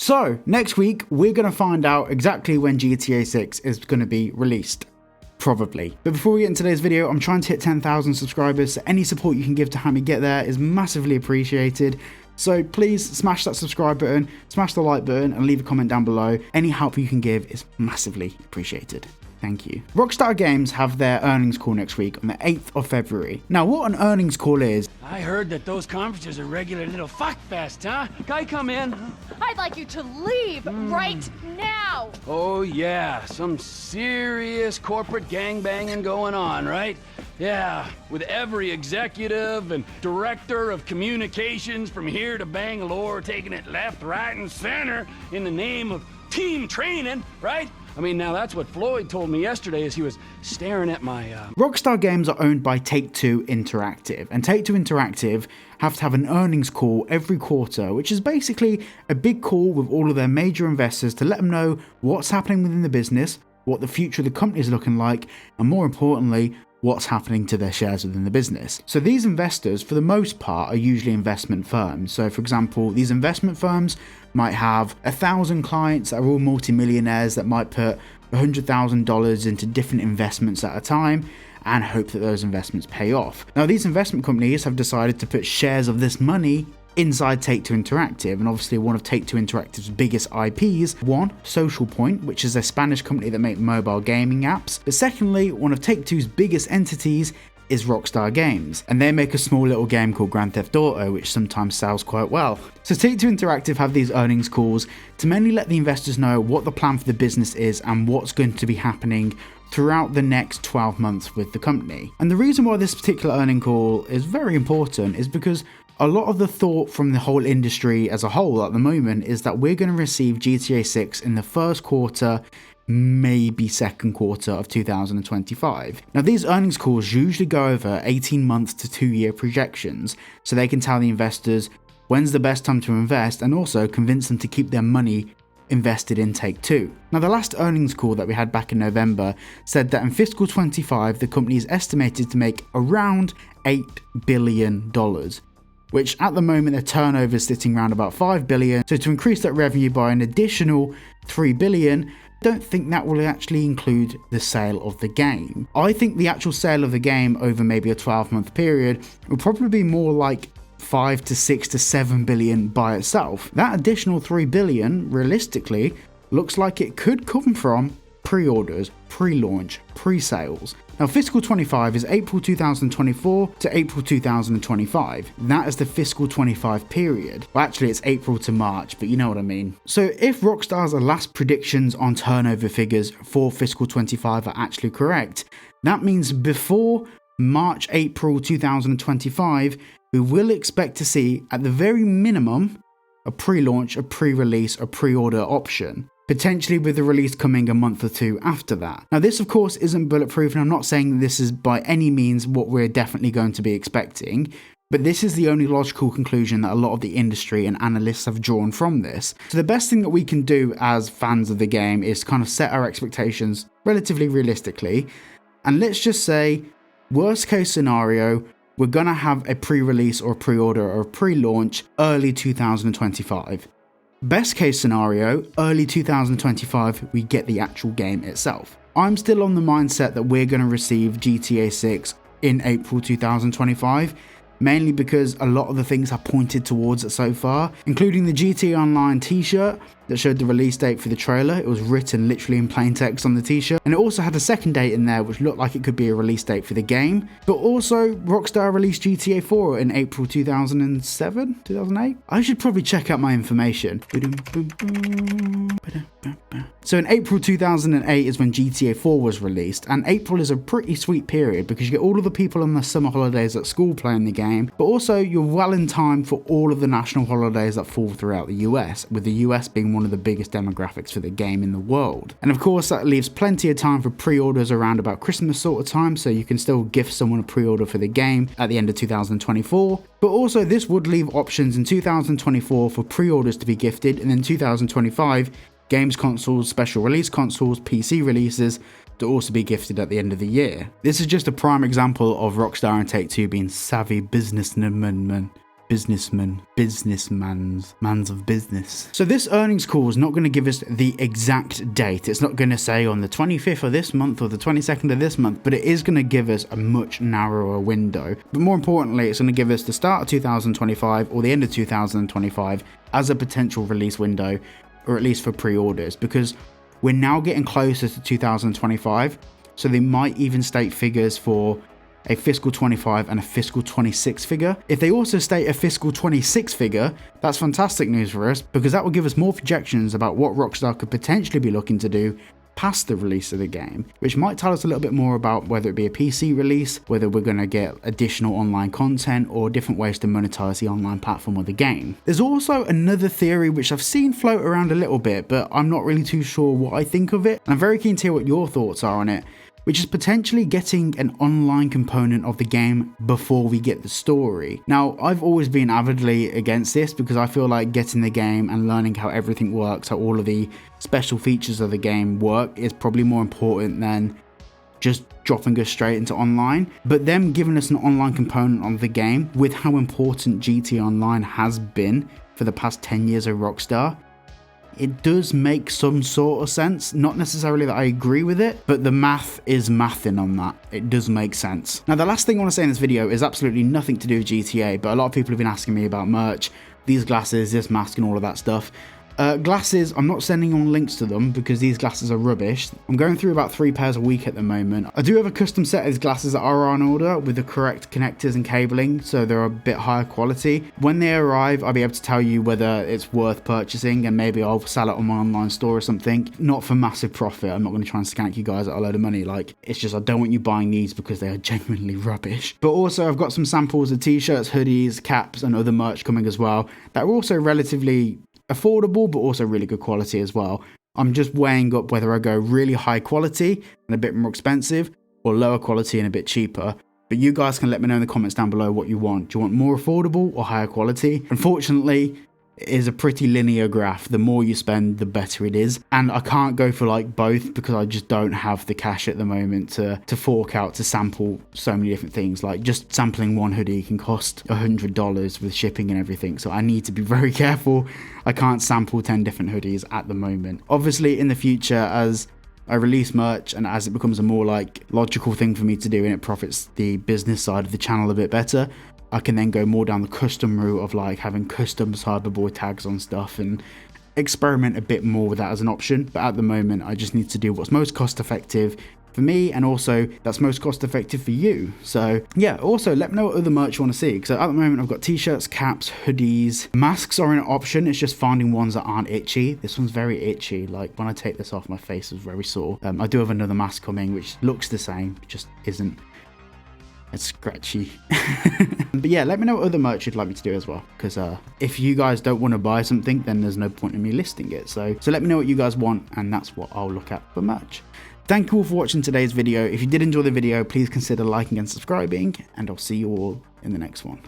So next week, we're going to find out exactly when GTA 6 is going to be released. Probably. But before we get into today's video, I'm trying to hit 10,000 subscribers, so any support you can give to help me get there is massively appreciated. So please smash that subscribe button, smash the like button, and leave a comment down below. Any help you can give is massively appreciated. Thank you. Rockstar Games have their earnings call next week on the 8th of February. Now, what an earnings call is... I heard that those conferences are regular little fuckfest, huh? Guy, come in. I'd like you to leave right now. Oh, yeah. Some serious corporate gangbanging going on, right? Yeah, with every executive and director of communications from here to Bangalore taking it left, right, and center in the name of team training, right? I mean, now that's what Floyd told me yesterday as he was staring at my... Rockstar Games are owned by Take-Two Interactive, and Take-Two Interactive have to have an earnings call every quarter, which is basically a big call with all of their major investors to let them know what's happening within the business, what the future of the company is looking like, and more importantly, what's happening to their shares within the business. So these investors, for the most part, are usually investment firms. So for example, these investment firms might have 1,000 clients that are all multimillionaires that might put $100,000 into different investments at a time and hope that those investments pay off. Now, these investment companies have decided to put shares of this money inside Take-Two Interactive, and obviously one of Take-Two Interactive's biggest IPs, one, Social Point, which is a Spanish company that make mobile gaming apps, but secondly, one of Take-Two's biggest entities is Rockstar Games, and they make a small little game called Grand Theft Auto, which sometimes sells quite well. So Take-Two Interactive have these earnings calls to mainly let the investors know what the plan for the business is and what's going to be happening throughout the next 12 months with the company. And the reason why this particular earning call is very important is because a lot of the thought from the whole industry as a whole at the moment is that we're going to receive GTA 6 in the first quarter, maybe second quarter of 2025. Now, these earnings calls usually go over 18 months to 2-year projections, so they can tell the investors when's the best time to invest and also convince them to keep their money invested in Take-Two. Now, the last earnings call that we had back in November said that in fiscal 25, the company is estimated to make around $8 billion. Which at the moment their turnover is sitting around about $5 billion. So to increase that revenue by an additional $3 billion, I don't think that will actually include the sale of the game. I think the actual sale of the game over maybe a 12-month period will probably be more like 5 to 6 to 7 billion by itself. That additional 3 billion, realistically, looks like it could come from pre-orders, pre-launch, pre-sales. Now, fiscal 25 is April 2024 to April 2025. That is the fiscal 25 period. Well, actually, it's April to March, but you know what I mean. So if Rockstar's last predictions on turnover figures for fiscal 25 are actually correct, that means before March, April 2025, we will expect to see, at the very minimum, a pre-launch, a pre-release, a pre-order option, potentially with the release coming a month or two after that. Now, this of course isn't bulletproof, and I'm not saying that this is by any means what we're definitely going to be expecting, but this is the only logical conclusion that a lot of the industry and analysts have drawn from this. So the best thing that we can do as fans of the game is kind of set our expectations relatively realistically, and let's just say, worst case scenario, we're gonna have a pre-release or pre-order or pre-launch early 2025. Best case scenario, early 2025, we get the actual game itself. I'm still on the mindset that we're going to receive GTA 6 in April 2025, mainly because a lot of the things have pointed towards it so far, including the GTA Online t-shirt that showed the release date for the trailer. It was written literally in plain text on the t-shirt, and it also had a second date in there which looked like it could be a release date for the game. But also, Rockstar released GTA 4 in April 2007, 2008? I should probably check out my information. So in April 2008 is when GTA 4 was released, and April is a pretty sweet period because you get all of the people on the summer holidays at school playing the game, but also you're well in time for all of the national holidays that fall throughout the US, with the US being one of the biggest demographics for the game in the world. And of course that leaves plenty of time for pre-orders around about Christmas sort of time, so you can still gift someone a pre-order for the game at the end of 2024. But also this would leave options in 2024 for pre-orders to be gifted, and then 2025 games consoles, special release consoles, PC releases to also be gifted at the end of the year. This is just a prime example of Rockstar and Take-Two being savvy businessmen. man's of business. So this earnings call is not going to give us the exact date. It's not going to say on the 25th of this month or the 22nd of this month, but it is going to give us a much narrower window. But more importantly, it's going to give us the start of 2025 or the end of 2025 as a potential release window, or at least for pre-orders, because we're now getting closer to 2025. So they might even state figures for a fiscal 25 and a fiscal 26 figure. If they also state a fiscal 26 figure, that's fantastic news for us, because that will give us more projections about what Rockstar could potentially be looking to do past the release of the game, which might tell us a little bit more about whether it be a PC release, whether we're going to get additional online content, or different ways to monetize the online platform of the game. There's also another theory which I've seen float around a little bit, but I'm not really too sure what I think of it, and I'm very keen to hear what your thoughts are on it, which is potentially getting an online component of the game before we get the story. Now, I've always been avidly against this because I feel like getting the game and learning how everything works, how all of the special features of the game work, is probably more important than just dropping us straight into online. But them giving us an online component of the game, with how important GTA Online has been for the past 10 years of Rockstar, it does make some sort of sense. Not necessarily that I agree with it, but the math is mathing on that. It does make sense. Now, the last thing I want to say in this video is absolutely nothing to do with GTA, but a lot of people have been asking me about merch, these glasses, this mask, and all of that stuff. Glasses, I'm not sending on links to them because these glasses are rubbish. I'm going through about 3 pairs a week at the moment. I do have a custom set of these glasses that are on order with the correct connectors and cabling, so they're a bit higher quality. When they arrive, I'll be able to tell you whether it's worth purchasing, and maybe I'll sell it on my online store or something. Not for massive profit. I'm not going to try and skank you guys at a load of money. Like, it's just I don't want you buying these because they are genuinely rubbish. But also, I've got some samples of t-shirts, hoodies, caps, and other merch coming as well that are also relatively affordable, but also really good quality as well. I'm just weighing up whether I go really high quality and a bit more expensive, or lower quality and a bit cheaper. But you guys can let me know in the comments down below what you want. Do you want more affordable or higher quality? Unfortunately, it is a pretty linear graph. The more you spend, the better it is. And I can't go for like both because I just don't have the cash at the moment to fork out to sample so many different things. Like, just sampling one hoodie can cost $100 with shipping and everything. So I need to be very careful. I can't sample 10 different hoodies at the moment. Obviously, in the future, as I release merch and as it becomes a more like logical thing for me to do and it profits the business side of the channel a bit better, I can then go more down the custom route of like having custom Cyberboy tags on stuff and experiment a bit more with that as an option. But at the moment, I just need to do what's most cost effective for me, and also that's most cost effective for you. So yeah, also let me know what other merch you want to see. So at the moment, I've got t-shirts, caps, hoodies. Masks are an option. It's just finding ones that aren't itchy. This one's very itchy. Like, when I take this off, my face is very sore. I do have another mask coming which looks the same, just isn't. It's scratchy. But yeah, let me know what other merch you'd like me to do as well, because if you guys don't want to buy something, then there's no point in me listing it. So let me know what you guys want, and that's what I'll look at for merch. Thank you all for watching today's video. If you did enjoy the video, please consider liking and subscribing, and I'll see you all in the next one.